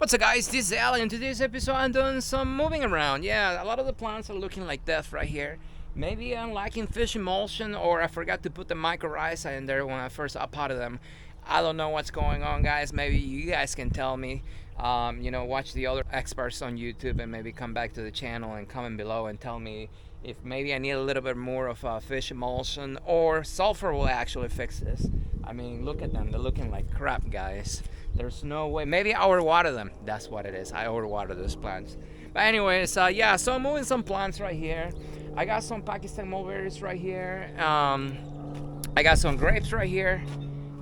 What's up, guys? This is Ali. In today's episode, I'm doing some moving around. Yeah, a lot of the plants are looking like death right here. Maybe I'm lacking fish emulsion, or I forgot to put the mycorrhiza in there when I first potted them. I don't know what's going on, guys. Maybe you guys can tell me. Watch the other experts on YouTube and maybe come back to the channel and comment below and tell me if maybe I need a little bit more of fish emulsion or sulfur will actually fix this. I mean, look at them. They're looking like crap, guys. There's no way. Maybe I overwater them. That's what it is. I overwater those plants. But anyways, so I'm moving some plants right here. I got some Pakistan mulberries right here. I got some grapes right here.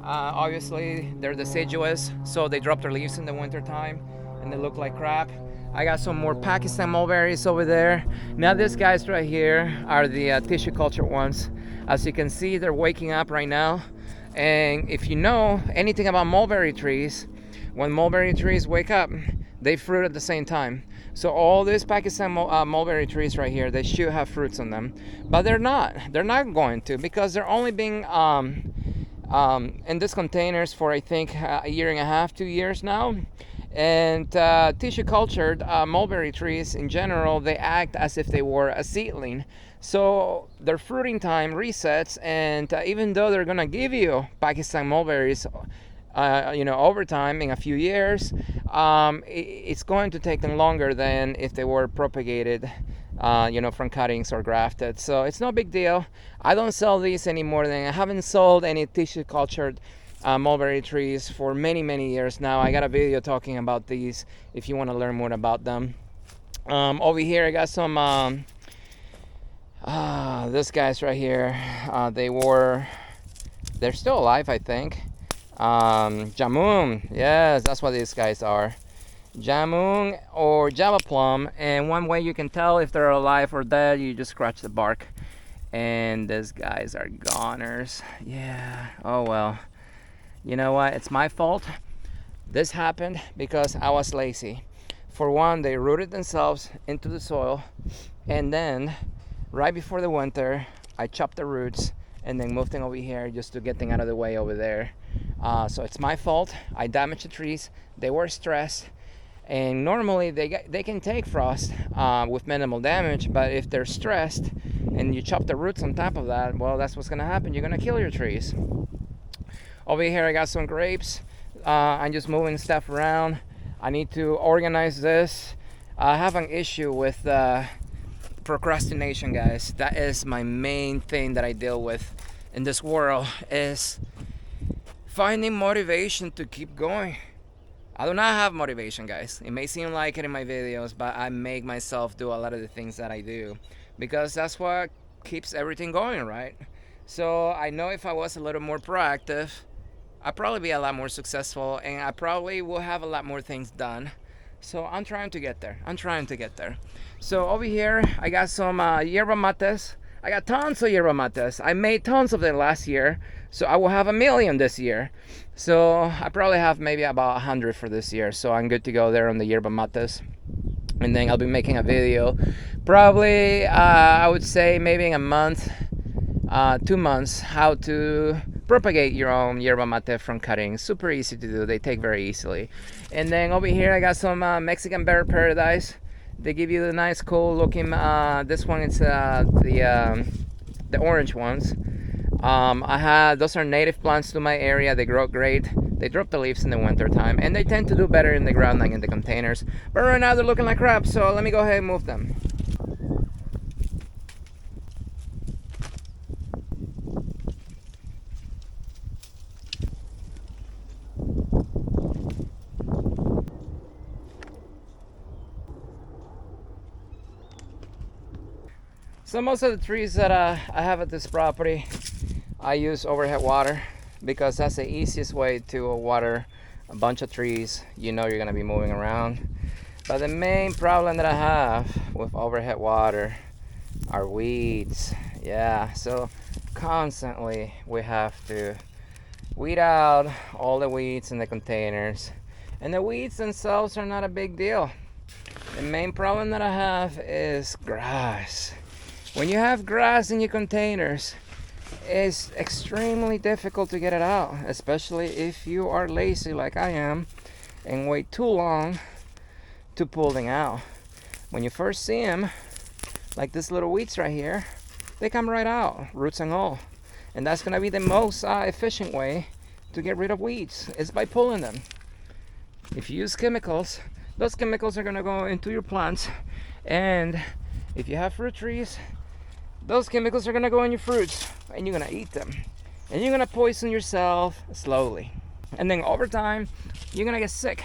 Obviously, they're deciduous, so they drop their leaves in the winter time and they look like crap. I got some more Pakistan mulberries over there. Now these guys right here are the tissue culture ones. As you can see, they're waking up right now. And if you know anything about mulberry trees, when mulberry trees wake up, they fruit at the same time. So all these Pakistan mulberry trees right here, they should have fruits on them, but they're not. They're not going to, because they're only being in these containers for I think a year and a half, 2 years now. And tissue cultured mulberry trees in general, they act as if they were a seedling. So their fruiting time resets, and even though they're gonna give you Pakistan mulberries over time in a few years, it's going to take them longer than if they were propagated from cuttings or grafted. So it's no big deal. I don't sell these anymore. I haven't sold any tissue cultured mulberry trees for many years now. I got a video talking about these if you want to learn more about them. Over here I got some this guys right here. They're still alive, I think. Jamun, yes, that's what these guys are. Jamun or Java plum. And one way you can tell if they're alive or dead, you just scratch the bark. And these guys are goners. Yeah, oh well. You know what? It's my fault. This happened because I was lazy. For one, they rooted themselves into the soil, and then right before the winter, I chopped the roots and then moved them over here just to get them out of the way over there. So it's my fault. I damaged the trees. They were stressed, and normally they can take frost with minimal damage, but if they're stressed and you chop the roots on top of that, well, that's what's gonna happen. You're gonna kill your trees. Over here I got some grapes. I'm just moving stuff around. I need to organize this. I have an issue with procrastination, guys. That is my main thing that I deal with in this world, is finding motivation to keep going. I do not have motivation, guys. It may seem like it in my videos, but I make myself do a lot of the things that I do because that's what keeps everything going, right? So I know if I was a little more proactive, I'd probably be a lot more successful, and I probably will have a lot more things done. So I'm trying to get there. So over here, I got some yerba mates. I got tons of yerba mates. I made tons of them last year, so I will have 1 million this year. So I probably have maybe about 100 for this year. So I'm good to go there on the yerba mates. And then I'll be making a video, probably I would say maybe in a month, 2 months, how to propagate your own yerba mate from cuttings. Super easy to do. They take very easily. And then over here I got some Mexican Bear Paradise. They give you the nice cool looking this one is the orange ones. Those are native plants to my area. They grow great. They drop the leaves in the winter time, and they tend to do better in the ground than in the containers, but right now they're looking like crap, so let me go ahead and move them. So most of the trees that I have at this property, I use overhead water because that's the easiest way to water a bunch of trees you're going to be moving around. But the main problem that I have with overhead water are weeds. Yeah, so constantly we have to weed out all the weeds in the containers. And the weeds themselves are not a big deal. The main problem that I have is grass. When you have grass in your containers, it's extremely difficult to get it out, especially if you are lazy like I am and wait too long to pulling out. When you first see them, like these little weeds right here, they come right out, roots and all. And that's gonna be the most efficient way to get rid of weeds, is by pulling them. If you use chemicals, those chemicals are gonna go into your plants, and if you have fruit trees, those chemicals are gonna go in your fruits, and you're gonna eat them. And you're gonna poison yourself slowly. And then over time, you're gonna get sick.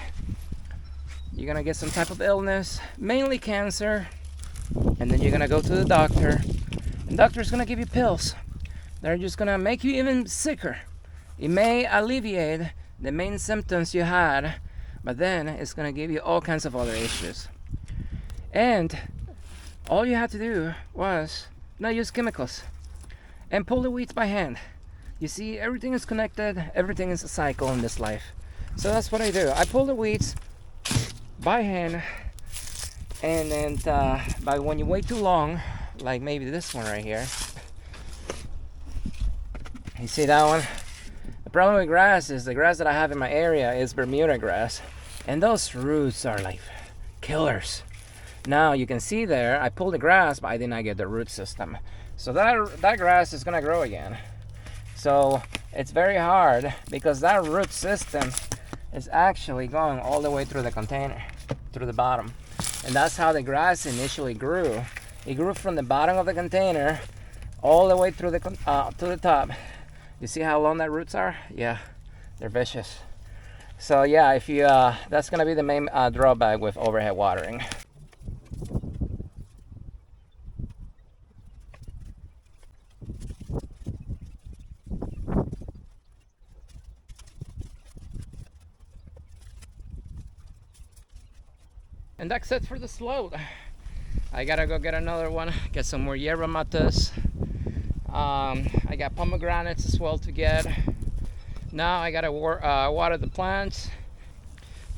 You're gonna get some type of illness, mainly cancer, and then you're gonna go to the doctor, and the doctor's gonna give you pills. They're just gonna make you even sicker. It may alleviate the main symptoms you had, but then it's gonna give you all kinds of other issues. And all you had to do was not use chemicals and pull the weeds by hand. You see, everything is connected, everything is a cycle in this life. So that's what I do. I pull the weeds by hand, and then but when you wait too long, like maybe this one right here, you see that one? The problem with grass is the grass that I have in my area is Bermuda grass, and those roots are like killers. Now you can see there, I pulled the grass, but I did not get the root system. So that grass is gonna grow again. So it's very hard because that root system is actually going all the way through the container, through the bottom. And that's how the grass initially grew. It grew from the bottom of the container all the way through to the top. You see how long that roots are? Yeah, they're vicious. So yeah, if you that's gonna be the main drawback with overhead watering. And that's it for the slope. I gotta go get another one, get some more yerba matas. I got pomegranates as well to get. Now I gotta water the plants.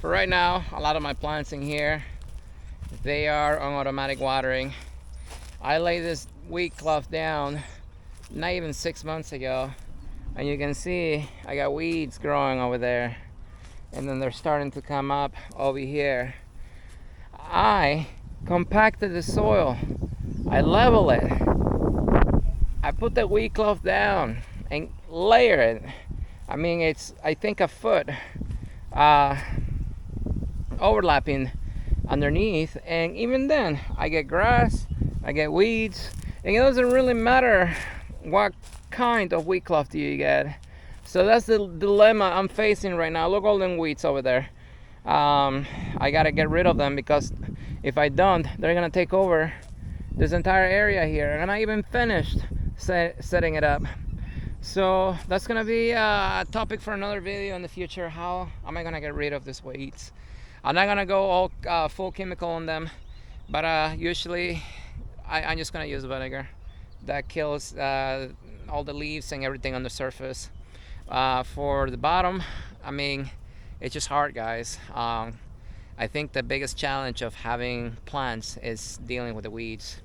For right now, a lot of my plants in here, they are on automatic watering. I laid this wheat cloth down not even 6 months ago, and you can see I got weeds growing over there, and then they're starting to come up over here. I compacted the soil, I level it, I put the wheat cloth down and layer it. I mean, it's I think a foot overlapping underneath, and even then I get grass, I get weeds, and it doesn't really matter what kind of wheat cloth do you get. So that's the dilemma I'm facing right now. Look, all them weeds over there. I gotta get rid of them, because if I don't, they're gonna take over this entire area here, and I'm not even finished setting it up. So that's gonna be a topic for another video in the future. How am I gonna get rid of these weeds? I'm not gonna go all full chemical on them, but usually I'm just gonna use vinegar. That kills all the leaves and everything on the surface. For the bottom, I mean, it's just hard, guys. I think the biggest challenge of having plants is dealing with the weeds.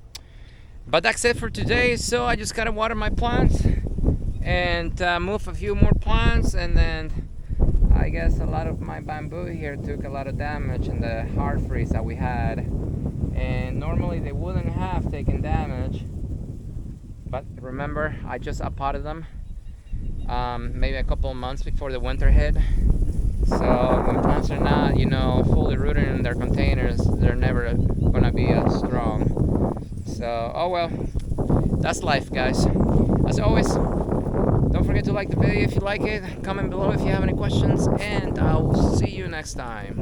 But that's it for today. So I just gotta water my plants and move a few more plants, and then I guess a lot of my bamboo here took a lot of damage in the hard freeze that we had, and normally they wouldn't have taken damage, but remember, I just uppotted them maybe a couple of months before the winter hit. So when plants are not, fully rooted in their containers, they're never gonna be as strong. So, oh well, that's life, guys. As always, don't forget to like the video if you like it, comment below if you have any questions, and I'll see you next time.